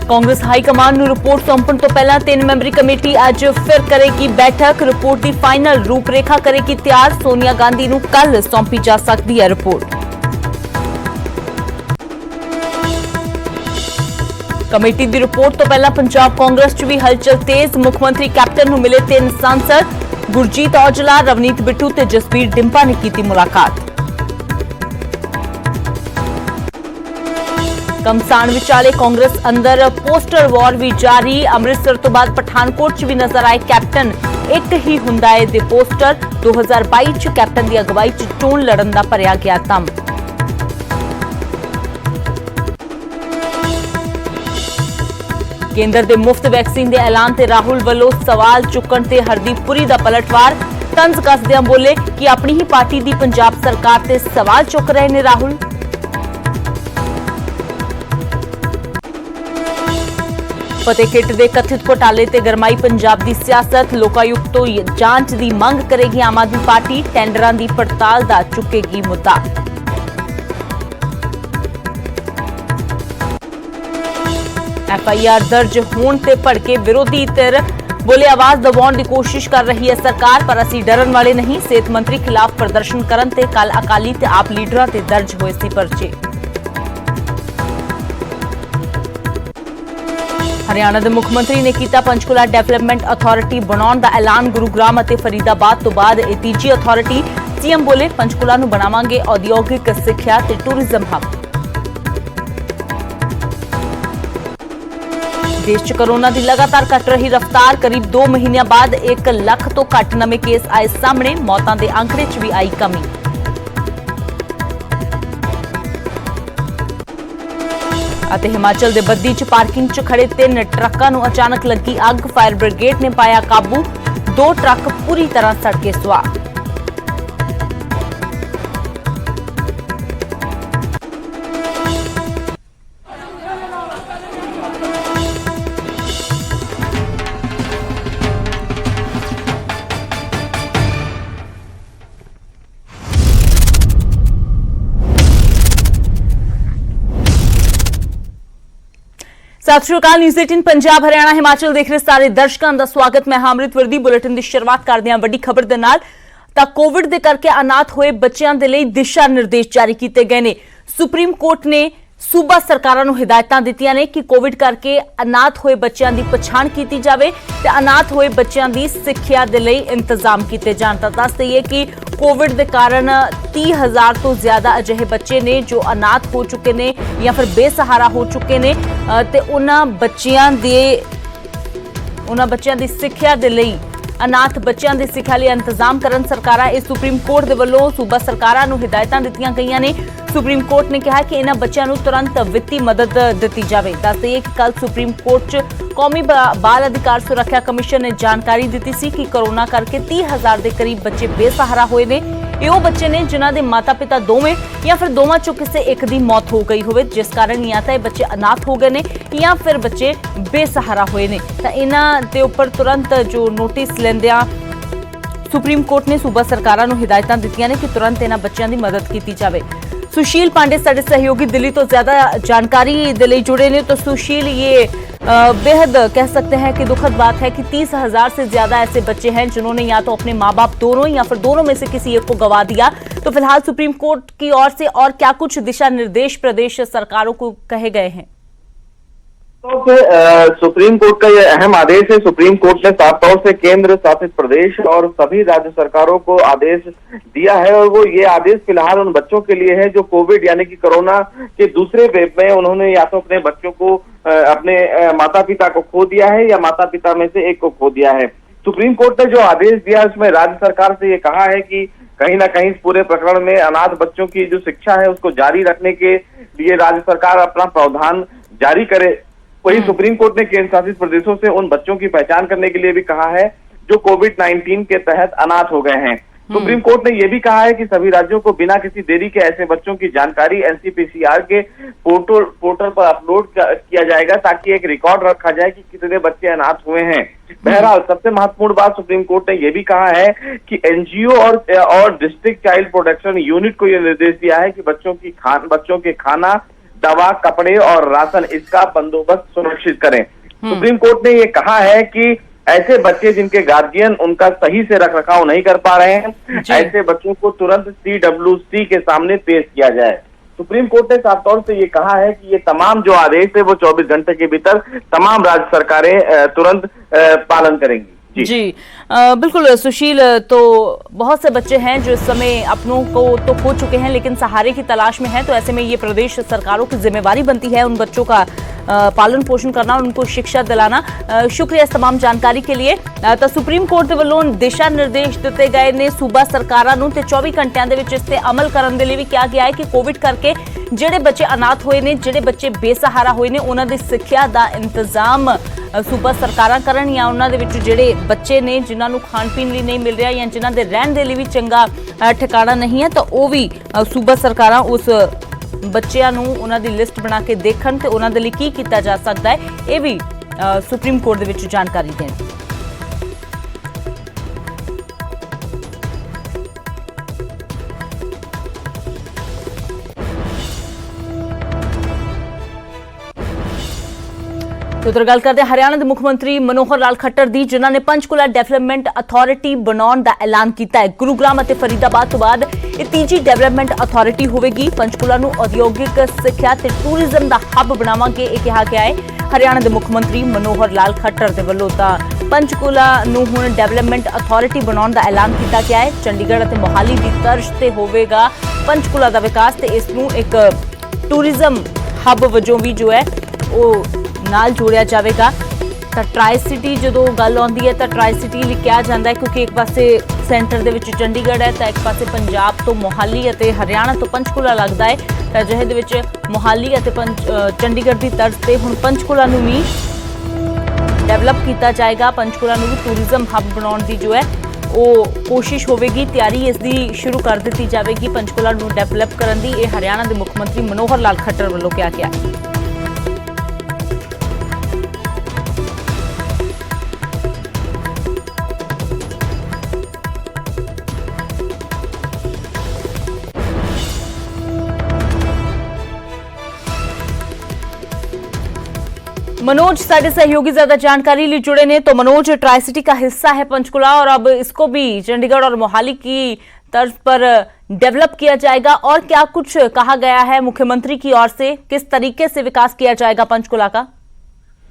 Congress high command ਨੂੰ report ਸੌਂਪਣ ਤੋਂ ਪਹਿਲਾਂ 3 ਮੈਂਬਰੀ ਕਮੇਟੀ ਅੱਜ ਫਿਰ ਕਰੇਗੀ ਬੈਠਕ। ਰਿਪੋਰਟ ਦੀ ਫਾਈਨਲ ਰੂਪਰੇਖਾ ਕਰੇਗੀ ਤਿਆਰ। ਸੋਨੀਆ ਗਾਂਧੀ ਨੂੰ ਕੱਲ ਸੌਂਪੀ ਜਾ ਸਕਦੀ ਹੈ ਰਿਪੋਰਟ। ਕਮੇਟੀ ਦੀ ਰਿਪੋਰਟ ਤੋਂ ਪਹਿਲਾਂ ਪੰਜਾਬ ਕਾਂਗਰਸ 'ਚ ਵੀ ਹਲਚਲ ਤੇਜ਼। ਮੁੱਖ ਮੰਤਰੀ ਕੈਪਟਨ ਨੂੰ ਮਿਲੇ 3 ਸਾਂਸਦ, ਗੁਰਜੀਤ ਔਜਲਾ, ਰਵਨੀਤ ਬਿੱਟੂ ਤੇ ਜਸਬੀਰ ਡਿੰਪਾ ਨੇ ਕੀਤੀ ਮੁਲਾਕਾਤ। ਕਮਸਾਨ ਵਿਚਾਲੇ ਕਾਂਗਰਸ ਅੰਦਰ ਪੋਸਟਰ ਵਾਰ ਵੀ ਜਾਰੀ। ਅੰਮ੍ਰਿਤਸਰ ਤੋਂ ਬਾਅਦ ਪਠਾਨਕੋਟ 'ਚ ਵੀ ਨਜ਼ਰ ਆਏ ਕੈਪਟਨ। ਇੱਕ ਹੀ ਹੁੰਦਾ ਹੈ ਦੇ ਪੋਸਟਰ। 2022 'ਚ ਕੈਪਟਨ ਦੀ ਅਗਵਾਈ 'ਚ ਚੋਣ ਲੜਨ ਦਾ ਭਰਿਆ ਗਿਆ ਦਮ। ਕੇਂਦਰ ਦੇ ਮੁਫਤ ਵੈਕਸੀਨ ਦੇ ਐਲਾਨ ਤੇ ਰਾਹੁਲ ਵੱਲੋਂ ਸਵਾਲ ਚੁੱਕਣ ਤੇ ਹਰਦੀਪ ਪੁਰੀ ਦਾ ਪਲਟਵਾਰ। ਤੰਜ਼ ਕੱਸਦਿਆਂ ਬੋਲੇ ਕਿ ਆਪਣੀ ਹੀ ਪਾਰਟੀ ਦੀ ਪੰਜਾਬ ਸਰਕਾਰ ਤੇ ਸਵਾਲ ਚੁੱਕ ਰਹੇ ਨੇ ਰਾਹੁਲ। ਫਤਿਹ ਕਿੱਟ ਦੇ ਕਥਿਤ ਘੋਟਾਲੇ ਤੇ ਗਰਮਾਈ ਪੰਜਾਬ ਦੀ ਸਿਆਸਤ। ਲੋਕਾਯੁਕਤ ਤੋਂ ਜਾਂਚ ਦੀ ਮੰਗ ਕਰੇਗੀ ਆਮ ਆਦਮੀ ਪਾਰਟੀ। ਟੈਂਡਰਾਂ ਦੀ ਪੜਤਾਲ ਦਾ ਚੁੱਕੇਗੀ ਮੁੱਦਾ। FIR ਦਰਜ ਹੋਣ ਤੇ ਭੜਕੇ ਵਿਰੋਧੀ ਧਿਰ। ਬੋਲੇ ਆਵਾਜ਼ ਦਬਾਉਣ ਦੀ ਕੋਸ਼ਿਸ਼ ਕਰ ਰਹੀ ਹੈ ਸਰਕਾਰ, ਪਰ ਅਸੀਂ ਡਰਨ ਵਾਲੇ ਨਹੀਂ। ਸਿਹਤ ਮੰਤਰੀ ਖਿਲਾਫ ਪ੍ਰਦਰਸ਼ਨ ਕਰਨ ਤੇ ਕੱਲ ਅਕਾਲੀ ਤੇ ਆਪ ਲੀਡਰਾਂ ਤੇ ਦਰਜ ਹੋਏ ਸੀ ਪਰਚੇ। ਹਰਿਆਣਾ ਦੇ ਮੁੱਖ ਮੰਤਰੀ ਨੇ ਕੀਤਾ ਪੰਚਕੂਲਾ ਡਿਵੈਲਪਮੈਂਟ ਅਥਾਰਟੀ ਬਣਾਉਣ ਦਾ ਐਲਾਨ। ਗੁਰੂਗ੍ਰਾਮ ਅਤੇ ਫਰੀਦਾਬਾਦ ਤੋਂ ਬਾਅਦ ਇਹ ਤੀਜੀ ਅਥਾਰਟੀ। ਸੀਐਮ ਬੋਲੇ ਪੰਚਕੂਲਾ ਨੂੰ ਬਣਾਵਾਂਗੇ ਉਦਯੋਗਿਕ ਸਿੱਖਿਆ ਤੇ ਟੂਰਿਜ਼ਮ ਹੱਬ। ਦੇਸ਼ 'ਚ ਕੋਰੋਨਾ ਦੀ ਲਗਾਤਾਰ ਘਟ ਰਹੀ ਰਫ਼ਤਾਰ। ਕਰੀਬ 2 ਮਹੀਨਿਆਂ ਬਾਅਦ 1 ਲੱਖ ਤੋਂ ਘੱਟ ਨਵੇਂ ਕੇਸ ਆਏ ਸਾਹਮਣੇ। ਮੌਤਾਂ ਦੇ ਅੰਕੜੇ 'ਚ ਵੀ ਆਈ ਕਮੀ। ਅਤੇ ਹਿਮਾਚਲ ਦੇ ਬੱਦੀ 'ਚ ਪਾਰਕਿੰਗ 'ਚ ਖੜੇ 3 ਟਰੱਕਾਂ ਨੂੰ ਅਚਾਨਕ ਲੱਗੀ ਅੱਗ। ਫਾਇਰ ਬ੍ਰਿਗੇਡ ਨੇ ਪਾਇਆ ਕਾਬੂ। 2 ਟਰੱਕ ਪੂਰੀ ਤਰ੍ਹਾਂ ਸੜ ਕੇ ਸੁਆਹ। ਸਤਿ ਸ਼੍ਰੀ ਅਕਾਲ। ਨਿਊਜ਼ 18 ਪੰਜਾਬ ਹਰਿਆਣਾ ਹਿਮਾਚਲ ਦੇਖ ਰਹੇ ਸਾਰੇ ਦਰਸ਼ਕਾਂ ਦਾ ਸਵਾਗਤ। ਮੈਂ ਅਮ੍ਰਿਤ ਵਰਦੀ। ਬੁਲੇਟਿਨ ਦੀ ਸ਼ੁਰੂਆਤ ਕਰਦੇ ਹਾਂ ਵੱਡੀ ਖਬਰ ਦੇ ਨਾਲ। ਤਾਂ ਕੋਵਿਡ ਦੇ ਕਰਕੇ ਅਨਾਥ ਹੋਏ ਬੱਚਿਆਂ ਦੇ ਲਈ ਦਿਸ਼ਾ ਨਿਰਦੇਸ਼ ਜਾਰੀ ਕੀਤੇ ਗਏ ਨੇ। ਸੁਪਰੀਮ ਕੋਰਟ ਨੇ ਸੂਬਾ ਸਰਕਾਰਾਂ ਨੂੰ ਹਿਦਾਇਤਾਂ ਦਿੱਤੀਆਂ ਨੇ ਕਿ ਕੋਵਿਡ ਕਰਕੇ ਅਨਾਥ ਹੋਏ ਬੱਚਿਆਂ ਦੀ ਪਛਾਣ ਕੀਤੀ ਜਾਵੇ ਤੇ ਅਨਾਥ ਹੋਏ ਬੱਚਿਆਂ ਦੀ ਸਿੱਖਿਆ ਦੇ ਲਈ ਇੰਤਜ਼ਾਮ ਕੀਤੇ ਜਾਣ। ਤਾਂ ਦੱਸ ਦਈਏ ਕਿ ਕੋਵਿਡ ਦੇ ਕਾਰਨ 30,000 ਤੋਂ ਜ਼ਿਆਦਾ ਅਜਿਹੇ ਬੱਚੇ ਨੇ ਜੋ ਅਨਾਥ ਹੋ ਚੁੱਕੇ ਨੇ ਜਾਂ ਫਿਰ ਬੇਸਹਾਰਾ ਹੋ ਚੁੱਕੇ ਨੇ ਤੇ ਉਹਨਾਂ ਬੱਚਿਆਂ ਦੀ ਸਿੱਖਿਆ ਦੇ ਲਈ ਅਨਾਥ ਬੱਚਿਆਂ ਦੀ ਸਿੱਖਿਆ ਲਈ ਇੰਤਜ਼ਾਮ ਕਰਨ ਸਰਕਾਰਾਂ। ਇਹ ਸੁਪਰੀਮ ਕੋਰਟ ਦੇ ਵੱਲੋਂ ਸੂਬਾ ਸਰਕਾਰਾਂ ਨੂੰ ਹਿਦਾਇਤਾਂ ਦਿੱਤੀਆਂ ਗਈਆਂ ਨੇ। ਸੁਪਰੀਮ ਕੋਰਟ ਨੇ ਕਿਹਾ ਕਿ ਇਹਨਾਂ ਬੱਚਿਆਂ ਨੂੰ ਤੁਰੰਤ ਵਿੱਤੀ ਮਦਦ ਦਿੱਤੀ ਜਾਵੇ। ਦੱਸ ਦਈਏ ਕਿ ਕੱਲ ਸੁਪਰੀਮ ਕੋਰਟ 'ਚ ਕੌਮੀ ਬਾਲ ਅਧਿਕਾਰ ਸੁਰੱਖਿਆ ਕਮਿਸ਼ਨ ਨੇ ਜਾਣਕਾਰੀ ਦਿੱਤੀ ਸੀ ਕਿ ਕੋਰੋਨਾ ਕਰਕੇ 30,000 ਦੇ ਕਰੀਬ ਬੱਚੇ ਬੇਸਹਾਰਾ ਹੋਏ ਨੇ। ਇਹ ਉਹ ਬੱਚੇ ਨੇ ਜਿਨ੍ਹਾਂ ਦੇ ਮਾਤਾ-ਪਿਤਾ ਦੋਵੇਂ ਜਾਂ ਫਿਰ ਦੋਵਾਂ 'ਚੋਂ ਕਿਸੇ ਇੱਕ ਦੀ ਮੌਤ ਹੋ ਗਈ ਹੋਵੇ, ਜਿਸ ਕਾਰਨ ਜਾਂ ਤਾਂ ਇਹ ਬੱਚੇ ਅਨਾਥ ਹੋ ਗਏ ਨੇ ਜਾਂ ਫਿਰ ਬੱਚੇ ਬੇਸਹਾਰਾ ਹੋਏ ਨੇ। ਤਾਂ ਇਹਨਾਂ ਦੇ ਉੱਪਰ ਤੁਰੰਤ ਜੋ ਨੋਟਿਸ ਲੈਂਦਿਆਂ ਸੁਪਰੀਮ ਕੋਰਟ ਨੇ ਸੂਬਾ ਸਰਕਾਰਾਂ ਨੂੰ ਹਿਦਾਇਤਾਂ ਦਿੱਤੀਆਂ ਨੇ ਕਿ ਤੁਰੰਤ ਇਹਨਾਂ ਬੱਚਿਆਂ ਦੀ ਮਦਦ ਕੀਤੀ ਜਾਵੇ। सुशील पांडे साडे सहयोगी दिल्ली तो ज्यादा जानकारी दे लिए जुड़े ने। तो सुशील, ये बेहद कह सकते हैं कि दुखद बात है कि 30,000 से ज्यादा ऐसे बच्चे हैं जिन्होंने या तो अपने माँ बाप दोनों या फिर दोनों में से किसी एक को गंवा दिया। तो फिलहाल सुप्रीम कोर्ट की ओर से और क्या कुछ दिशा निर्देश प्रदेश सरकारों को कहे गए हैं? तो सुप्रीम कोर्ट का यह अहम आदेश है। सुप्रीम कोर्ट ने साफ तौर से केंद्र शासित प्रदेश और सभी राज्य सरकारों को आदेश दिया है और वो ये आदेश फिलहाल उन बच्चों के लिए है जो कोविड यानी कि कोरोना के दूसरे वेव में उन्होंने या तो अपने बच्चों को अपने माता पिता को खो दिया है या माता पिता में से एक को खो दिया है। सुप्रीम कोर्ट ने जो आदेश दिया उसमें राज्य सरकार से ये कहा है कि कहीं ना कहीं इस पूरे प्रकरण में अनाथ बच्चों की जो शिक्षा है उसको जारी रखने के लिए राज्य सरकार अपना प्रावधान जारी करे। वही सुप्रीम कोर्ट ने केंद्र शासित प्रदेशों से उन बच्चों की पहचान करने के लिए भी कहा है जो कोविड-19 के तहत अनाथ हो गए हैं। सुप्रीम कोर्ट ने यह भी कहा है कि सभी राज्यों को बिना किसी देरी के ऐसे बच्चों की जानकारी एनसीपीसीआर के पोर्टल पर अपलोड किया जाएगा ताकि एक रिकॉर्ड रखा जाए कि कितने बच्चे अनाथ हुए हैं। बहरहाल सबसे महत्वपूर्ण बात सुप्रीम कोर्ट ने यह भी कहा है कि एनजीओ और डिस्ट्रिक्ट चाइल्ड प्रोटेक्शन यूनिट को यह निर्देश दिया है कि बच्चों के खाना, दवा, कपड़े और राशन इसका बंदोबस्त सुनिश्चित करें। सुप्रीम कोर्ट ने ये कहा है कि ऐसे बच्चे जिनके गार्जियन उनका सही से रखरखाव नहीं कर पा रहे हैं, ऐसे बच्चों को तुरंत CWC के सामने पेश किया जाए। सुप्रीम कोर्ट ने साफ तौर से ये कहा है कि ये तमाम जो आदेश है वो 24 घंटे के भीतर तमाम राज्य सरकारें तुरंत पालन करेंगी। जी बिल्कुल सुशील, तो बहुत से बच्चे हैं जो इस समय अपनों को तो खो चुके हैं लेकिन सहारे की तलाश में हैं, तो ऐसे में ये प्रदेश सरकारों की जिम्मेवारी बनती है उन बच्चों का पालन पोषण करना, उनको शिक्षा दिलाना। शुक्रिया इस तमाम जानकारी के लिए। ਤਾਂ ਸੁਪਰੀਮ ਕੋਰਟ ਦੇ ਵੱਲੋਂ ਦਿਸ਼ਾ ਨਿਰਦੇਸ਼ ਦਿੱਤੇ ਗਏ ਨੇ ਸੂਬਾ ਸਰਕਾਰਾਂ ਨੂੰ, ਤੇ 24 ਘੰਟਿਆਂ ਦੇ ਵਿੱਚ ਇਸ ਤੇ ਅਮਲ ਕਰਨ ਦੇ ਲਈ ਵੀ ਕਿਹਾ ਗਿਆ ਹੈ ਕਿ ਕੋਵਿਡ ਕਰਕੇ ਜਿਹੜੇ ਬੱਚੇ ਅਨਾਥ ਹੋਏ ਨੇ, ਜਿਹੜੇ ਬੱਚੇ ਬੇਸਹਾਰਾ ਹੋਏ ਨੇ, ਉਹਨਾਂ ਦੀ ਸਿੱਖਿਆ ਦਾ ਇੰਤਜ਼ਾਮ ਸੂਬਾ ਸਰਕਾਰਾਂ ਕਰਨ, ਜਾਂ ਉਹਨਾਂ ਦੇ ਵਿੱਚ ਜਿਹੜੇ ਬੱਚੇ ਨੇ ਜਿਨ੍ਹਾਂ ਨੂੰ ਖਾਣ ਪੀਣ ਲਈ ਨਹੀਂ ਮਿਲ ਰਿਹਾ ਜਾਂ ਜਿਨ੍ਹਾਂ ਦੇ ਰਹਿਣ ਦੇ ਲਈ ਵੀ ਚੰਗਾ ਠਿਕਾਣਾ ਨਹੀਂ ਹੈ, ਤਾਂ ਉਹ ਵੀ ਸੂਬਾ ਸਰਕਾਰਾਂ ਉਸ ਬੱਚਿਆਂ ਨੂੰ ਉਹਨਾਂ ਦੀ ਲਿਸਟ ਬਣਾ ਕੇ ਦੇਖਣ ਤੇ ਉਹਨਾਂ ਦੇ ਲਈ ਕੀ ਕੀਤਾ ਜਾ ਸਕਦਾ ਹੈ, ਇਹ ਵੀ ਸੁਪਰੀਮ ਕੋਰਟ ਦੇ ਵਿੱਚ ਜਾਣਕਾਰੀ ਦੇਣ। ਉਧਰ ਗੱਲ ਕਰਦੇ ਹਰਿਆਣਾ ਦੇ ਮੁੱਖ ਮੰਤਰੀ ਮਨੋਹਰ ਲਾਲ ਖੱਟਰ ਦੀ, ਜਿਨ੍ਹਾਂ ਨੇ ਪੰਚਕੂਲਾ ਡਿਵੈਲਪਮੈਂਟ ਅਥਾਰਟੀ ਬਣਾਉਣ ਦਾ ਐਲਾਨ ਕੀਤਾ ਹੈ। ਗੁਰੂਗ੍ਰਾਮ ਅਤੇ ਫਰੀਦਾਬਾਦ ਤੋਂ ਬਾਅਦ ਇਹ ਤੀਜੀ ਡਿਵੈਲਪਮੈਂਟ ਅਥਾਰਟੀ ਹੋਵੇਗੀ। ਪੰਚਕੂਲਾ ਨੂੰ ਉਦਯੋਗਿਕ ਸਿੱਖਿਆ ਤੇ ਟੂਰਿਜ਼ਮ ਦਾ ਹੱਬ ਬਣਾਵਾਂਗੇ, ਇਹ ਕਿਹਾ ਗਿਆ ਹੈ ਹਰਿਆਣਾ ਦੇ ਮੁੱਖ ਮੰਤਰੀ ਮਨੋਹਰ ਲਾਲ ਖੱਟਰ ਦੇ ਵੱਲੋਂ। ਤਾਂ ਪੰਚਕੂਲਾ ਨੂੰ ਹੁਣ ਡਿਵੈਲਪਮੈਂਟ ਅਥਾਰਟੀ ਬਣਾਉਣ ਦਾ ਐਲਾਨ ਕੀਤਾ ਗਿਆ ਹੈ। ਚੰਡੀਗੜ੍ਹ ਅਤੇ ਮੋਹਾਲੀ ਦੀ ਤਰਜ਼ ਤੇ ਹੋਵੇਗਾ ਪੰਚਕੂਲਾ ਦਾ ਵਿਕਾਸ, ਤੇ ਇਸ ਨੂੰ ਇੱਕ ਟੂਰਿਜ਼ਮ ਹੱਬ ਵਜੋਂ ਵੀ ਜੋ ਹੈ ਉਹ ਨਾਲ ਜੋੜਿਆ ਜਾਵੇਗਾ। ਤਾਂ ਟਰਾਈ ਸਿਟੀ ਜਦੋਂ ਗੱਲ ਆਉਂਦੀ ਹੈ ਤਾਂ ਟਰਾਈ ਸਿਟੀ ਲਈ ਕਿਹਾ ਜਾਂਦਾ ਹੈ ਕਿਉਂਕਿ ਇੱਕ ਪਾਸੇ ਸੈਂਟਰ ਦੇ ਵਿੱਚ ਚੰਡੀਗੜ੍ਹ ਹੈ ਤਾਂ ਇੱਕ ਪਾਸੇ ਪੰਜਾਬ ਤੋਂ ਮੋਹਾਲੀ ਅਤੇ ਹਰਿਆਣਾ ਤੋਂ ਪੰਚਕੂਲਾ ਲੱਗਦਾ ਹੈ। ਤਾਂ ਅਜਿਹੇ ਦੇ ਵਿੱਚ ਮੋਹਾਲੀ ਅਤੇ ਚੰਡੀਗੜ੍ਹ ਦੀ ਤਰਜ਼ ਤੇ ਹੁਣ ਪੰਚਕੂਲਾ ਨੂੰ ਵੀ ਡਿਵੈਲਪ ਕੀਤਾ ਜਾਏਗਾ। ਪੰਚਕੂਲਾ ਨੂੰ ਵੀ ਟੂਰਿਜ਼ਮ ਹੱਬ ਬਣਾਉਣ ਦੀ ਜੋ ਹੈ ਉਹ ਕੋਸ਼ਿਸ਼ ਹੋਵੇਗੀ, ਤਿਆਰੀ ਇਸ ਦੀ ਸ਼ੁਰੂ ਕਰ ਦਿੱਤੀ ਜਾਵੇਗੀ ਪੰਚਕੂਲਾ ਨੂੰ ਡਿਵੈਲਪ ਕਰਨ ਦੀ। ਇਹ ਹਰਿਆਣਾ ਦੇ ਮੁੱਖ ਮੰਤਰੀ ਮਨੋਹਰ ਲਾਲ ਖੱਟਰ ਵੱਲੋਂ ਕਿਹਾ ਗਿਆ ਹੈ। मनोज साढ़े सहयोगी ज्यादा जानकारी लिए जुड़े ने। तो मनोज, ट्राई सिटी का हिस्सा है पंचकुला और अब इसको भी चंडीगढ़ और मोहाली की तर्ज पर डेवलप किया जाएगा, और क्या कुछ कहा गया है मुख्यमंत्री की ओर से, किस तरीके से विकास किया जाएगा पंचकुला का?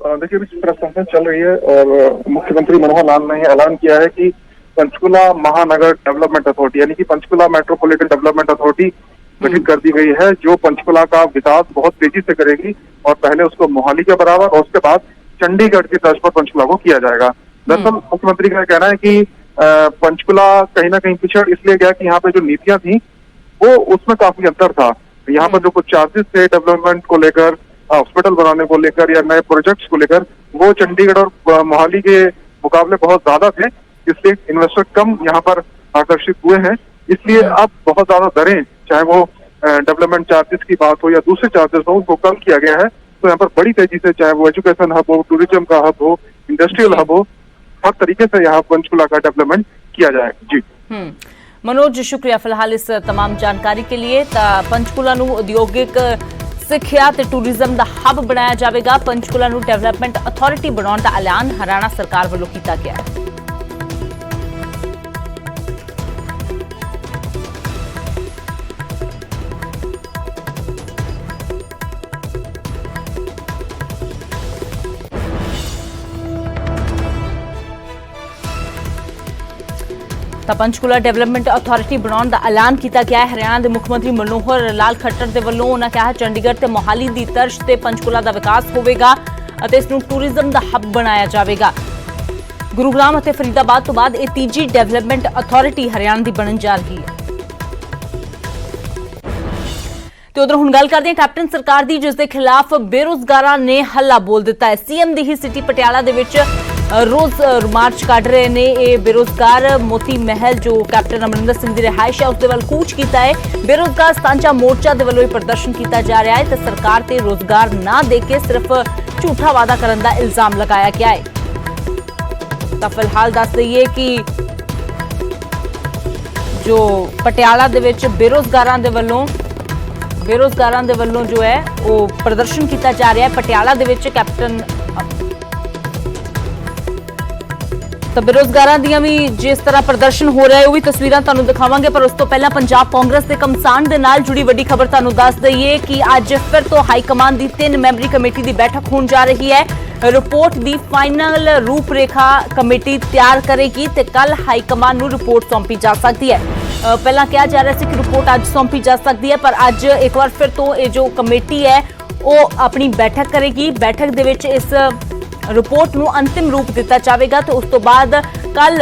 देखिए, अभी प्रेस कॉन्फ्रेंस चल रही है और मुख्यमंत्री मनोहर लाल ने ऐलान किया है कि पंचकुला महानगर डेवलपमेंट अथॉरिटी यानी कि पंचकुला मेट्रोपॉलिटन डेवलपमेंट अथॉरिटी गठित कर दी गई है, जो पंचकुला का विकास बहुत तेजी से करेगी और पहले उसको मोहाली के बराबर और उसके बाद चंडीगढ़ की तर्ज पर पंचकुला को किया जाएगा। दरअसल मुख्यमंत्री का कहना है कि पंचकुला कहीं ना कहीं पिछड़ इसलिए गया कि यहाँ पे जो नीतियां थी वो उसमें काफी अंतर था। यहाँ पर जो कुछ चार्जेस थे डेवलपमेंट को लेकर, हॉस्पिटल बनाने को लेकर या नए प्रोजेक्ट्स को लेकर, वो चंडीगढ़ और मोहाली के मुकाबले बहुत ज्यादा थे, इसलिए इन्वेस्टर कम यहाँ पर आकर्षित हुए हैं। इसलिए अब बहुत ज्यादा दरें, चाहे वो डेवलपमेंट चार्जेस की बात हो या दूसरे चार्जेस हो, उनको कम किया गया है। तो यहाँ पर बड़ी तेजी से, चाहे वो एजुकेशन हब हो, टूरिज्म का हब हो, इंडस्ट्रियल हब हो, हर तरीके से यहाँ पंचकुला का डेवलपमेंट किया जाएगा। जी मनोज, शुक्रिया फिलहाल इस तमाम जानकारी के लिए। पंचकुला ਨੂੰ ਉਦਯੋਗਿਕ ਸਿੱਖਿਆ ਤੇ ਟੂਰਿਜ਼ਮ ਦਾ ਹੱਬ ਬਣਾਇਆ ਜਾਵੇਗਾ। ਪੰਚਕੂਲਾ ਨੂੰ ਡਿਵੈਲਪਮੈਂਟ ਅਥਾਰਟੀ ਬਣਾਉਣ ਦਾ ਐਲਾਨ ਹਰਿਆਣਾ ਸਰਕਾਰ ਵੱਲੋਂ ਕੀਤਾ ਗਿਆ ਹੈ। ਤਾਂ ਪੰਚਕੂਲਾ ਡਿਵੈਲਪਮੈਂਟ ਅਥਾਰਟੀ ਬਣਾਉਣ ਦਾ ਐਲਾਨ ਕੀਤਾ ਗਿਆ ਹੈ ਹਰਿਆਣਾ ਦੇ ਮੁੱਖ ਮੰਤਰੀ ਮਨੋਹਰ ਲਾਲ ਖੱਟਰ ਦੇ ਵੱਲੋਂ। ਉਹਨਾਂ ਕਿਹਾ ਚੰਡੀਗੜ੍ਹ ਤੇ ਮੋਹਾਲੀ ਦੀ ਤਰਜ਼ ਤੇ ਪੰਚਕੂਲਾ ਦਾ ਵਿਕਾਸ ਹੋਵੇਗਾ ਅਤੇ ਇਸ ਨੂੰ ਟੂਰਿਜ਼ਮ ਦਾ ਹੱਬ ਬਣਾਇਆ ਜਾਵੇਗਾ। ਗੁਰੂਗ੍ਰਾਮ ਅਤੇ ਫਰੀਦਾਬਾਦ ਤੋਂ ਬਾਅਦ ਇਹ ਤੀਜੀ ਡਿਵੈਲਪਮੈਂਟ ਅਥਾਰਟੀ ਹਰਿਆਣਾ ਦੀ ਬਣਨ ਜਾ ਰਹੀ ਹੈ। ਤੇ ਉਧਰ ਹੁਣ ਗੱਲ ਕਰਦੇ ਹਾਂ ਕੈਪਟਨ ਸਰਕਾਰ ਦੀ, ਜਿਸ ਦੇ ਖਿਲਾਫ ਬੇਰੁਜ਼ਗਾਰਾਂ ਨੇ ਹੱਲਾ ਬੋਲ ਦਿੱਤਾ ਹੈ। ਸੀਐਮ ਦੀ ਹੀ ਸਿਟੀ ਪਟਿਆਲਾ ਦੇ ਵਿੱਚ रोज मार्च ਕੱਢ ਰਹੇ ਨੇ ਇਹ ਬੇਰੁਜ਼ਗਾਰ। ਮੋਤੀ ਮਹਿਲ ਜੋ ਕੈਪਟਨ ਅਮਰਿੰਦਰ ਸਿੰਘ ਦੀ ਰਿਹਾਇਸ਼ ਹੈ ਉਸ ਦੇ ਵੱਲ ਕੂਚ ਕੀਤਾ ਹੈ। ਬੇਰੁਜ਼ਗਾਰ ਸਾਂਝਾ ਮੋਰਚਾ ਦੇ ਵੱਲੋਂ ਇਹ ਪ੍ਰਦਰਸ਼ਨ ਕੀਤਾ ਜਾ ਰਿਹਾ ਹੈ ਤੇ ਸਰਕਾਰ ਤੇ ਰੋਜ਼ਗਾਰ ਨਾ ਦੇ ਕੇ ਸਿਰਫ ਝੂਠਾ ਵਾਅਦਾ ਕਰਨ ਦਾ ਇਲਜ਼ਾਮ ਲਗਾਇਆ ਗਿਆ ਹੈ। ਤਾਂ ਫਿਲਹਾਲ ਦੱਸ ਦਈਏ ਕਿ ਜੋ ਪਟਿਆਲਾ ਦੇ ਵਿੱਚ ਬੇਰੁਜ਼ਗਾਰਾਂ ਦੇ ਵੱਲੋਂ ਬੇਰੁਜ਼ਗਾਰਾਂ ਦੇ ਵੱਲੋਂ ਜੋ ਹੈ ਉਹ ਪ੍ਰਦਰਸ਼ਨ ਕੀਤਾ ਜਾ ਰਿਹਾ ਹੈ ਪਟਿਆਲਾ ਦੇ ਵਿੱਚ ਕੈਪਟਨ। ਤਾਂ ਬੇਰੁਜ਼ਗਾਰਾਂ ਦੀਆਂ ਵੀ ਜਿਸ ਤਰ੍ਹਾਂ ਪ੍ਰਦਰਸ਼ਨ ਹੋ ਰਿਹਾ ਹੈ ਉਹ ਵੀ ਤਸਵੀਰਾਂ ਤੁਹਾਨੂੰ ਦਿਖਾਵਾਂਗੇ, ਪਰ ਉਸ ਤੋਂ ਪਹਿਲਾਂ ਪੰਜਾਬ ਕਾਂਗਰਸ ਦੇ ਕਮਸਾਨ ਦੇ ਨਾਲ ਜੁੜੀ ਵੱਡੀ ਖਬਰ ਤੁਹਾਨੂੰ ਦੱਸ ਦਈਏ ਕਿ ਅੱਜ ਫਿਰ ਤੋਂ ਹਾਈ ਕਮਾਂਡ ਦੀ 3 ਮੈਂਬਰੀ ਕਮੇਟੀ ਦੀ ਬੈਠਕ ਹੋਣ ਜਾ ਰਹੀ ਹੈ। ਰਿਪੋਰਟ ਦੀ ਫਾਈਨਲ ਰੂਪਰੇਖਾ ਕਮੇਟੀ ਤਿਆਰ ਕਰੇਗੀ ਤੇ ਕੱਲ ਹਾਈ ਕਮਾਂਡ ਨੂੰ ਰਿਪੋਰਟ ਸੌਂਪੀ ਜਾ ਸਕਦੀ ਹੈ। ਪਹਿਲਾਂ ਕਿਹਾ ਜਾ ਰਿਹਾ ਸੀ ਕਿ ਰਿਪੋਰਟ ਅੱਜ ਸੌਂਪੀ ਜਾ ਸਕਦੀ ਹੈ, ਪਰ ਅੱਜ ਇੱਕ ਵਾਰ ਫਿਰ ਤੋਂ ਇਹ ਜੋ ਕਮੇਟੀ ਹੈ ਉਹ ਆਪਣੀ ਬੈਠਕ ਕਰੇਗੀ। ਬੈਠਕ ਦੇ ਵਿੱਚ ਇਸ ਰਿਪੋਰਟ ਨੂੰ ਅੰਤਿਮ ਰੂਪ ਦਿੱਤਾ ਜਾਵੇਗਾ ਤੇ ਉਸ ਤੋਂ ਬਾਅਦ ਕੱਲ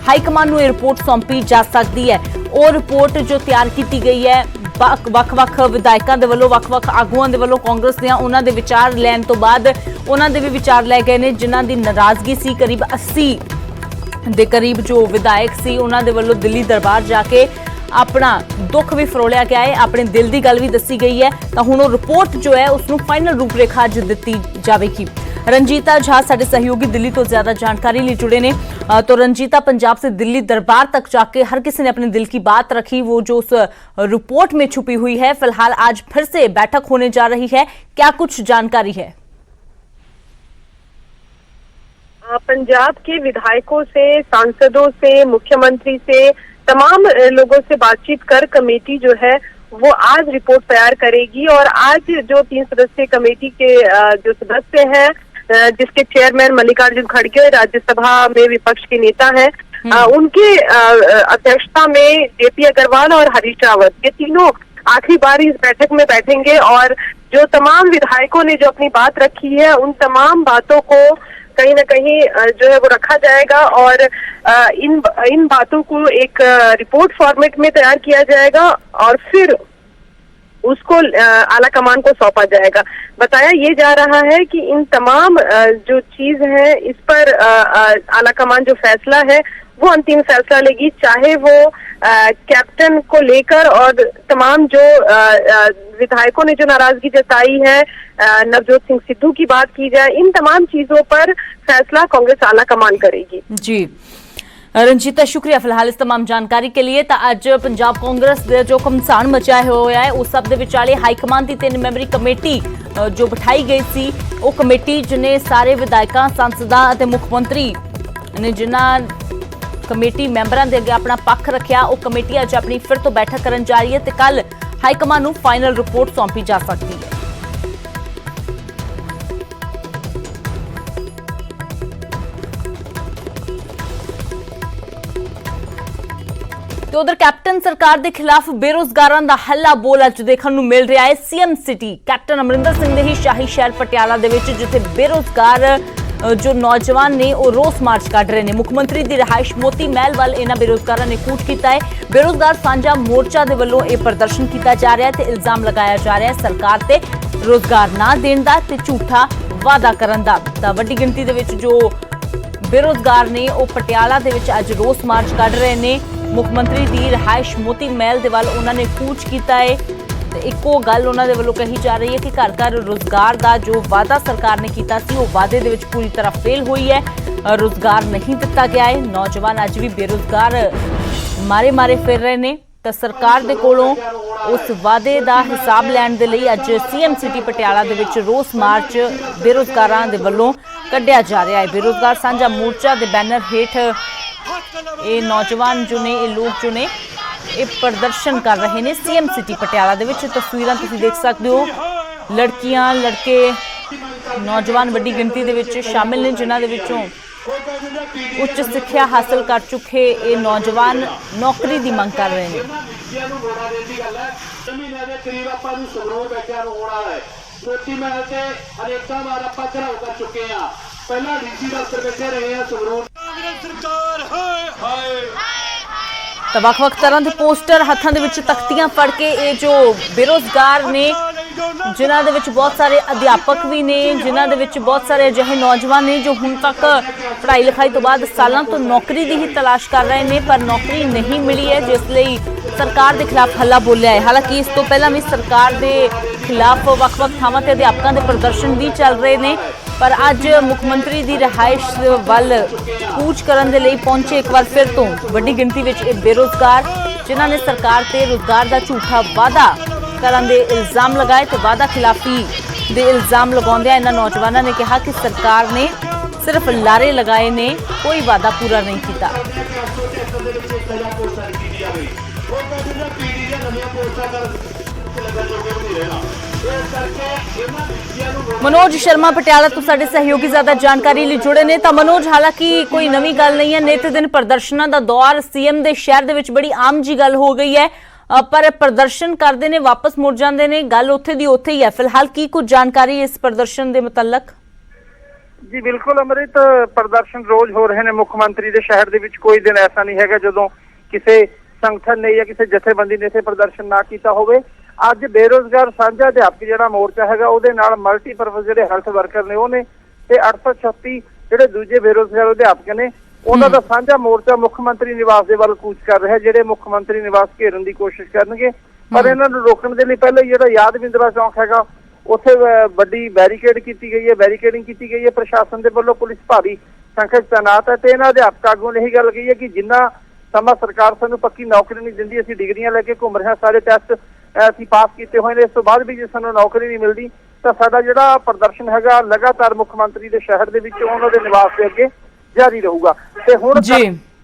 ਹਾਈ ਕਮਾਂਡ ਨੂੰ ਇਹ ਰਿਪੋਰਟ ਸੌਂਪੀ ਜਾ ਸਕਦੀ ਹੈ। ਉਹ ਰਿਪੋਰਟ ਜੋ ਤਿਆਰ ਕੀਤੀ ਗਈ ਹੈ ਵੱਖ-ਵੱਖ ਵਿਧਾਇਕਾਂ ਦੇ ਵੱਲੋਂ, ਵੱਖ-ਵੱਖ ਆਗੂਆਂ ਦੇ ਵੱਲੋਂ, ਕਾਂਗਰਸ ਦੀਆਂ ਉਹਨਾਂ ਦੇ ਵਿਚਾਰ ਲੈਣ ਤੋਂ ਬਾਅਦ ਉਹਨਾਂ ਦੇ ਵੀ ਵਿਚਾਰ ਲੈ ਗਏ ਨੇ ਜਿਨ੍ਹਾਂ ਦੀ ਨਾਰਾਜ਼ਗੀ ਸੀ। ਕਰੀਬ 80 ਦੇ ਕਰੀਬ ਜੋ ਵਿਧਾਇਕ ਸੀ ਉਹਨਾਂ ਦੇ ਵੱਲੋਂ ਦਿੱਲੀ ਦਰਬਾਰ ਜਾ ਕੇ ਆਪਣਾ ਦੁੱਖ ਵੀ ਫਰੋਲਿਆ ਗਿਆ ਹੈ, ਆਪਣੇ ਦਿਲ ਦੀ ਗੱਲ ਵੀ ਦੱਸੀ ਗਈ ਹੈ। ਤਾਂ ਹੁਣ ਉਹ ਰਿਪੋर्ट जो है उसनू फाइनल रूपरेखा अज दी जाएगी। रंजीता झा साडे सहयोगी दिल्ली तो ज्यादा जानकारी लिए जुड़े ने। तो रंजीता, पंजाब से दिल्ली दरबार तक जाके हर किसी ने अपने दिल की बात रखी, वो जो उस रिपोर्ट में छुपी हुई है। फिलहाल आज फिर से बैठक होने जा रही है, क्या कुछ जानकारी है? पंजाब के विधायकों से, सांसदों से, मुख्यमंत्री से, तमाम लोगों से बातचीत कर कमेटी जो है वो आज रिपोर्ट तैयार करेगी। और आज जो 3 सदस्यीय कमेटी के जो सदस्य हैं, जिसके चेयरमैन मल्लिकार्जुन खड़गे राज्यसभा में विपक्ष के नेता हैं, उनके अध्यक्षता में जेपी अग्रवाल और हरीश रावत, ये तीनों आखिरी बार इस बैठक में बैठेंगे और जो तमाम विधायकों ने जो अपनी बात रखी है उन तमाम बातों को कहीं न कहीं जो है वो रखा जाएगा और इन बातों को एक रिपोर्ट फॉर्मेट में तैयार किया जाएगा और फिर उसको आला कमान को सौंपा जाएगा। बताया ये जा रहा है कि इन तमाम जो चीज है इस पर आला कमान जो फैसला है वो अंतिम फैसला लेगी, चाहे वो कैप्टन को लेकर और तमाम जो विधायकों ने जो नाराजगी जताई है, नवजोत सिंह सिद्धू की बात की जाए, इन तमाम चीजों पर फैसला कांग्रेस आला कमान करेगी। जी रंजीता, शुक्रिया फिलहाल इस तमाम जानकारी के लिए। तो अज पंजाब कांग्रेस दे जो घमसान मचाया होया है उस सब दे विचाले हाईकमान की 3 मैंबरी कमेटी जो बिठाई गई सी, वो कमेटी जिन्हें सारे विधायकों, सांसदां ते मुख्यमंत्री ने जिन्हां कमेटी मैंबरां दे अगे अपना पक्ष रखिया, वो कमेटी अज अपनी फिर तो बैठक करन जा रही है ते कल हाईकमान नूं फाइनल रिपोर्ट सौंपी जा सकती है। तो उधर कैप्टन सरकार के खिलाफ बेरोजगारों का हल्ला बोल अज देखने को मिल रहा है। CM city captain Amarinder Singh ने ही शाही शहर पटियाला दे विच जिथे बेरोजगार जो नौजवान ने वो रोस मार्च कढ़ रहे हैं। मुख्यमंत्री की रिहाइश मोती महल वाल इन्हां बेरोजगारों ने कूच किया है। बेरोजगार सांझा मोर्चा के वलों यह प्रदर्शन किया जा रहा है तो इल्जाम लगाया जा रहा है सरकार ते रोजगार ना देने का ते झूठा वादा करन दा। तां वड्डी गिणती दे विच जो बेरोजगार ने वो पटियाला दे विच अज रोस मार्च कढ़ रहे हैं। मुख्यमंत्री की रिहाइश मोती महल दे वाल उन्होंने कूच किया है। इको गल उन्होंने वालों कही जा रही है कि घर घर रोजगार का जो वादा सरकार ने किया सी, वो वादे दे विच पूरी तरह फेल हुई है, रोजगार नहीं दिता गया है। नौजवान अज भी बेरोजगार मारे मारे फिर रहे हैं। तो सरकार दे कोलों उस वादे का हिसाब लैण दे लई अज सीएम सिटी पटियाला दे विच रोस मार्च बेरोजगारां दे वल्लों कढ़िया जा रहा है। बेरोजगार सांझा मोर्चा के बैनर हेठ ये नौजवान जो ने, ये लोग जो ने ये प्रदर्शन कर रहे हैं सीएम सिटी पटियाला दे विच। तस्वीरां तुसीं देख सकते हो, लड़कियां लड़के नौजवान वड्डी गिणती दे विच शामिल ने, जिन्हां दे विचों उच्च सिक्ख्या हासिल कर चुके ये नौजवान नौकरी की मंग कर रहे हैं। पहला डीसी दफ्तर बैठे रहे हैं संगरूर सरकार हाय हाय। तो वख-वख तरह के पोस्टर हत्थां दे विच तख्तियां फड़ के ये जो बेरोजगार ने, जिन्हां दे विच बहुत सारे अध्यापक भी ने, जिन्हां दे विच बहुत सारे अजिहे नौजवान ने जो हुण तक पढ़ाई लिखाई तो बाद सालों तो नौकरी की ही तलाश कर रहे हैं पर नौकरी नहीं मिली है, जिसलिए सरकार के खिलाफ हल्ला बोलिया है। हालांकि इस तो पहला भी सरकार के खिलाफ वख-वख थावां ते अध्यापकों के प्रदर्शन भी चल रहे हैं, पर अज मुख्यमंत्री की रिहाइश वल कूच करन दे लई पहुंचे एक बार फिर तो वड्डी गिणती विच बेरोजगार, जिन्हां ने सरकार ते रोजगार का झूठा वादा ਕਰਨ ਦੇ ਇਲਜ਼ਾਮ ਲਗਾਏ ਤੇ ਵਾਅਦਾ ਖਿਲਾਫੀ ਦੇ ਇਲਜ਼ਾਮ ਲਗਾਉਂਦਿਆਂ ਇਹਨਾਂ ਨੌਜਵਾਨਾਂ ਨੇ ਕਿਹਾ ਕਿ ਸਰਕਾਰ ਨੇ ਸਿਰਫ ਲਾਰੇ ਲਗਾਏ ਨੇ, ਕੋਈ ਵਾਅਦਾ ਪੂਰਾ ਨਹੀਂ ਕੀਤਾ। मनोज शर्मा पटियाला तो साडे सहयोगी ज्यादा जानकारी लिए जुड़े ने। तो मनोज, हालांकि कोई नवी गल नहीं है, नित दिन प्रदर्शनों का दौर सीएम दे शहर दे विच बड़ी आम जी गल हो गई है, पर प्रदर्शन करते ने वापस मुड़ जाते ने, गल उत्थे दी उत्थे ही है। फिलहाल की कुछ जानकारी इस प्रदर्शन के मुतलक? जी बिल्कुल अमृत, प्रदर्शन रोज हो रहे हैं मुख्यमंत्री के शहर दे विच कोई दिन ऐसा नहीं है जो किसी संगठन ने या किसी जथेबंदी ने इसे प्रदर्शन ना किया होवे। ਅੱਜ बेरोजगार ਸਾਂਝਾ ਅਧਿਆਪਕ ਜਿਹੜਾ ਮੋਰਚਾ ਹੈਗਾ ਉਹਦੇ ਨਾਲ ਮਲਟੀਪਰਪਸ ਜਿਹੜੇ ਹੈਲਥ ਵਰਕਰ ਨੇ ਉਹਨੇ ਤੇ 836 ਜਿਹੜੇ ਦੂਜੇ ਬੇਰੋਜ਼ਗਾਰ ਅਧਿਆਪਕ ਨੇ ਉਹਨਾਂ ਦਾ ਸਾਂਝਾ ਮੋਰਚਾ ਮੁੱਖ ਮੰਤਰੀ ਨਿਵਾਸ ਦੇ ਵੱਲ ਕੂਚ ਕਰ ਰਿਹਾ, ਜਿਹੜੇ ਮੁੱਖ ਮੰਤਰੀ ਨਿਵਾਸ ਘੇਰਨ ਦੀ ਕੋਸ਼ਿਸ਼ ਕਰਨਗੇ। ਪਰ ਇਹਨਾਂ ਨੂੰ ਰੋਕਣ ਦੇ ਲਈ ਪਹਿਲਾਂ ਜਿਹੜਾ ਯਾਦ ਬਿੰਦਰਾ ਚੌਂਕ ਹੈਗਾ ਉੱਥੇ ਵੱਡੀ ਬੈਰੀਕੇਡ ਕੀਤੀ ਗਈ ਹੈ, ਬੈਰੀਕੇਡਿੰਗ ਕੀਤੀ ਗਈ ਹੈ ਪ੍ਰਸ਼ਾਸਨ ਦੇ ਵੱਲੋਂ, ਪੁਲਿਸ ਭਾਰੀ ਸੰਖਿਆ 'ਚ ਤਾਇਨਾਤ ਹੈ। ਤੇ ਇਹਨਾਂ ਅਧਿਆਪਕ ਆਗੂਆਂ ਨੇ ਇਹੀ ਗੱਲ ਕਹੀ ਹੈ ਕਿ ਜਿੰਨਾ ਸਮਾਂ ਸਰਕਾਰ ਸਾਨੂੰ ਪੱਕੀ ਨੌਕਰੀ ਨਹੀਂ ਦਿੰਦੀ, ਅਸੀਂ ਡਿਗਰੀਆਂ ਲੈ ਕੇ ਘੁੰਮ ਰਹੇ ਹਾਂ, ਸਾਰੇ ਟੈਸਟ ਅਸੀਂ ਪਾਸ ਕੀਤੇ ਹੋਏ ਨੇ, ਇਸ ਤੋਂ ਬਾਅਦ ਵੀ ਜੇ ਸਾਨੂੰ ਨੌਕਰੀ ਨਹੀਂ ਮਿਲਦੀ ਤਾਂ ਸਾਡਾ ਜਿਹੜਾ ਪ੍ਰਦਰਸ਼ਨ ਹੈਗਾ ਲਗਾਤਾਰ ਮੁੱਖ ਮੰਤਰੀ ਦੇ ਸ਼ਹਿਰ ਦੇ ਵਿੱਚ ਉਹਨਾਂ ਦੇ ਨਿਵਾਸ ਦੇ ਅੱਗੇ ਜਾਰੀ ਰਹੂਗਾ। ਤੇ ਹੁਣ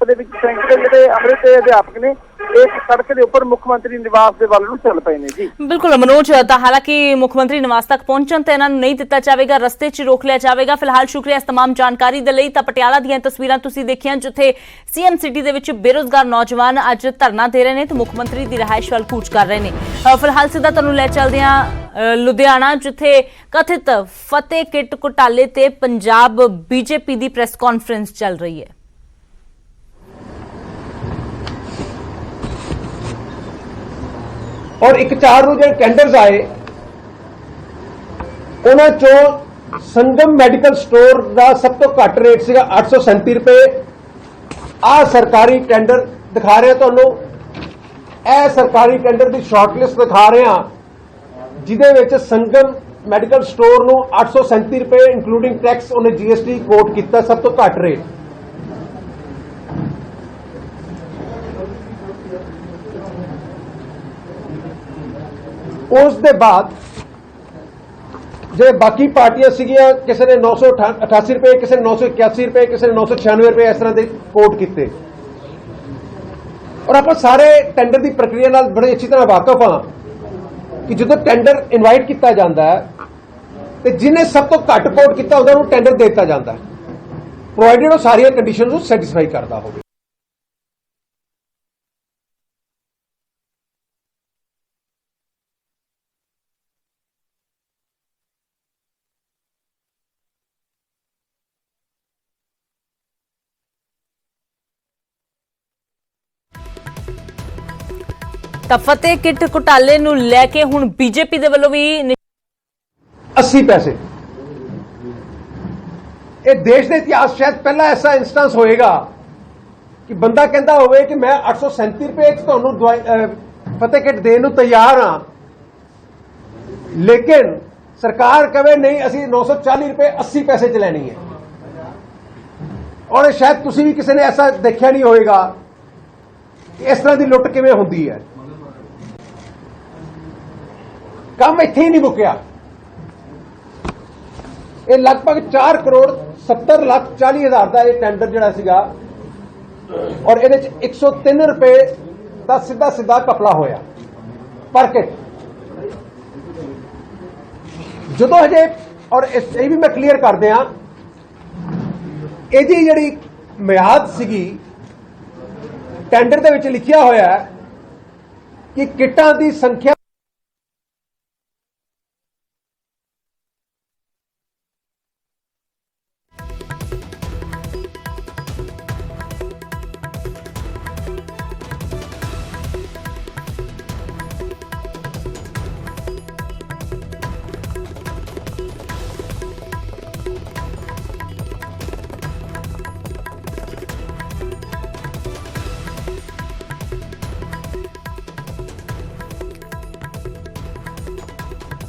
ਦੇ ਵਿੱਚ ਸੈਂਕੜੇ ਜਿਹੜੇ ਅੰਮ੍ਰਿਤ ਅਧਿਆਪਕ ਨੇ ਇਸ ਸੜਕ ਦੇ ਉੱਪਰ ਮੁੱਖ ਮੰਤਰੀ ਨਿਵਾਸ ਦੇ ਵੱਲ ਨੂੰ ਚੱਲ ਪਏ ਨੇ। ਜੀ ਬਿਲकुल मनोज, तो हालांकि मुख्यमंत्री निवास तक पहुंचण ते इन्हां नूं नहीं दिता जाएगा, रस्ते 'ਚ रोक लिया जाएगा। फिलहाल शुक्रिया इस तमाम जानकारी दे लई। तां पटियाला दीआं तस्वीरां तुसीं देखियां जिथे सीएम सिटी दे विच बेरोजगार नौजवान अज धरना दे रहे ने ते मुख्य मंत्री दी रिहाइश वल कूच कर रहे ने। फिलहाल सीधा तुहानूं लै चलदे हां लुधियाना, जिथे कथित फतेह किट घोटाले ते पंजाब बीजेपी दी प्रेस कॉन्फ्रेंस चल रही है। और 1/4 ਨੂੰ ਜਿਹੜੇ ਟੈਂਡਰਸ ਆਏ ਉਹਨਾਂ ਚੋਂ ਸੰਗਮ ਮੈਡੀਕਲ ਸਟੋਰ ਦਾ ਸਭ ਤੋਂ ਘੱਟ ਰੇਟ ਸੀਗਾ 837 ਰੁਪਏ। ਆਹ ਸਰਕਾਰੀ ਟੈਂਡਰ ਦਿਖਾ ਰਿਹਾ ਤੁਹਾਨੂੰ, ਇਹ ਸਰਕਾਰੀ ਟੈਂਡਰ ਦੀ ਸ਼ਾਰਟਲਿਸਟ ਦਿਖਾ ਰਿਹਾ ਜਿਹਦੇ ਵਿੱਚ ਸੰਗਮ ਮੈਡੀਕਲ ਸਟੋਰ ਨੂੰ 837 ਰੁਪਏ ਇਨਕਲੂਡਿੰਗ ਟੈਕਸ ਉਹਨੇ GST ਕੋਟ ਕੀਤਾ ਸਭ ਤੋਂ ਘੱਟ ਰੇਟ। ਉਸ ਦੇ ਬਾਅਦ ਜਿਹੜੇ ਬਾਕੀ ਪਾਰਟੀਆਂ ਸੀਗੀਆਂ, ਕਿਸੇ ਨੇ 988 ਰੁਪਏ, ਕਿਸੇ ਨੇ 981 ਰੁਪਏ, ਕਿਸੇ ਨੇ 996 ਰੁਪਏ, ਇਸ ਤਰ੍ਹਾਂ ਦੇ ਕੋਟ ਕੀਤੇ। ਔਰ ਆਪਾਂ ਸਾਰੇ ਟੈਂਡਰ ਦੀ ਪ੍ਰਕਿਰਿਆ ਨਾਲ ਬੜੇ ਅੱਛੀ ਤਰ੍ਹਾਂ ਵਾਕਿਫ ਹਾਂ ਕਿ ਜਦੋਂ ਟੈਂਡਰ ਇਨਵਾਈਟ ਕੀਤਾ ਜਾਂਦਾ ਹੈ ਤੇ ਜਿਹਨੇ ਸਭ ਤੋਂ ਘੱਟ ਕੋਟ ਕੀਤਾ ਉਹਨਾਂ ਨੂੰ ਟੈਂਡਰ ਦੇ ਦਿੱਤਾ ਜਾਂਦਾ ਹੈ, ਪ੍ਰੋਵਾਈਡਡ ਉਹ ਸਾਰੀਆਂ ਕੰਡੀਸ਼ਨਸ ਨੂੰ ਸੈਟੀਸਫਾਈ ਕਰਦਾ ਹੋਵੇ। ਤਾਂ ਫਤਿਹ ਕਿੱਟ ਘੁਟਾਲੇ ਨੂੰ ਲੈ ਕੇ ਹੁਣ ਬੀਜੇਪੀ ਦੇ ਵੱਲੋਂ ਵੀ 80 ਪੈਸੇ। ਇਹ ਦੇਸ਼ ਦੇ ਇਤਿਹਾਸ ਸ਼ਾਇਦ ਪਹਿਲਾ ਐਸਾ ਇੰਸਟੈਂਸ ਹੋਏਗਾ ਕਿ ਬੰਦਾ ਕਹਿੰਦਾ ਹੋਵੇ ਕਿ ਮੈਂ 837 ਰੁਪਏ ਚ ਤੁਹਾਨੂੰ ਫਤਿਹ ਕਿੱਟ ਦੇਣ ਨੂੰ ਤਿਆਰ ਹਾਂ, ਲੇਕਿਨ ਸਰਕਾਰ ਕਹੇ ਨਹੀਂ ਅਸੀਂ 940 ਰੁਪਏ 80 ਪੈਸੇ ਚ ਲੈਣੀ ਹੈ। ਔਰ ਸ਼ਾਇਦ ਤੁਸੀਂ ਵੀ ਕਿਸੇ ਨੇ ਐਸਾ ਦੇਖਿਆ ਨਹੀਂ ਹੋਏਗਾ ਕਿ ਇਸ ਤਰ੍ਹਾਂ ਦੀ ਲੁੱਟ ਕਿਵੇਂ ਹੁੰਦੀ ਹੈ। ਕੰਮ ਇੱਥੇ ਹੀ ਨਹੀਂ ਮੁੱਕਿਆ। ਇਹ ਲਗਭਗ 4 ਕਰੋੜ 70 ਲੱਖ 40 ਹਜ਼ਾਰ ਦਾ ਇਹ ਟੈਂਡਰ ਜਿਹੜਾ ਸੀਗਾ ਔਰ ਇਹਦੇ ਚ 103 ਰੁਪਏ ਦਾ ਸਿੱਧਾ ਕਪਲਾ ਹੋਇਆ ਪਰ ਕਿਟ। ਜਦੋਂ ਹਜੇ ਔਰ ਇਹ ਵੀ ਮੈਂ ਕਲੀਅਰ ਕਰ ਦਿਆਂ, ਇਹਦੀ ਜਿਹੜੀ ਮਿਆਦ ਸੀਗੀ ਟੈਂਡਰ ਦੇ ਵਿੱਚ ਲਿਖਿਆ ਹੋਇਆ ਹੈ ਕਿ ਕਿੱਟਾਂ ਦੀ ਸੰਖਿਆ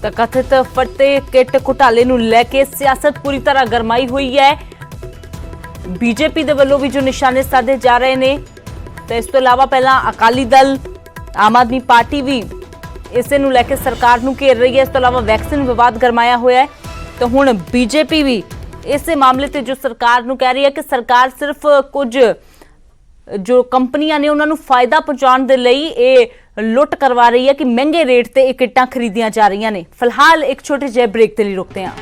ਤਾਂ ਕਥਿਤ ਫਤਿਹ ਕਿੱਟ ਘੁਟਾਲੇ ਨੂੰ ਲੈ ਕੇ ਸਿਆਸਤ ਪੂਰੀ ਤਰ੍ਹਾਂ ਗਰਮਾਈ ਹੋਈ ਹੈ। ਬੀਜੇਪੀ ਦੇ ਵੱਲੋਂ ਵੀ ਜੋ ਨਿਸ਼ਾਨੇ ਸਾਧੇ ਜਾ ਰਹੇ ਨੇ ਤੇ ਇਸ ਤੋਂ ਇਲਾਵਾ ਪਹਿਲਾਂ ਅਕਾਲੀ ਦਲ, ਆਮ ਆਦਮੀ ਪਾਰਟੀ ਵੀ ਇਸੇ ਨੂੰ ਲੈ ਕੇ ਸਰਕਾਰ ਨੂੰ ਘੇਰ ਰਹੀ ਹੈ। ਇਸ ਤੋਂ ਇਲਾਵਾ ਵੈਕਸੀਨ ਵਿਵਾਦ ਗਰਮਾਇਆ ਹੋਇਆ ਹੈ ਤਾਂ ਹੁਣ ਬੀਜੇਪੀ ਵੀ ਇਸੇ ਮਾਮਲੇ ਤੇ ਜੋ ਸਰਕਾਰ ਨੂੰ ਕਹਿ ਰਹੀ ਹੈ ਕਿ ਸਰਕਾਰ ਸਿਰਫ ਕੁਝ ਜੋ ਕੰਪਨੀਆਂ ਨੇ ਉਹਨਾਂ ਨੂੰ ਫਾਇਦਾ ਪਹੁੰਚਾਉਣ ਦੇ ਲਈ ਇਹ ਲੁੱਟ ਕਰਵਾ ਰਹੀ ਹੈ ਕਿ ਮਹਿੰਗੇ ਰੇਟ ਤੇ ਇਹ ਕਿੱਟਾਂ ਖਰੀਦੀਆਂ ਜਾ ਰਹੀਆਂ ਨੇ। ਫਿਲਹਾਲ ਇੱਕ ਛੋਟੇ ਜਿਹੇ ਬ੍ਰੇਕ ਦੇ ਲਈ ਰੁਕਦੇ ਹਾਂ।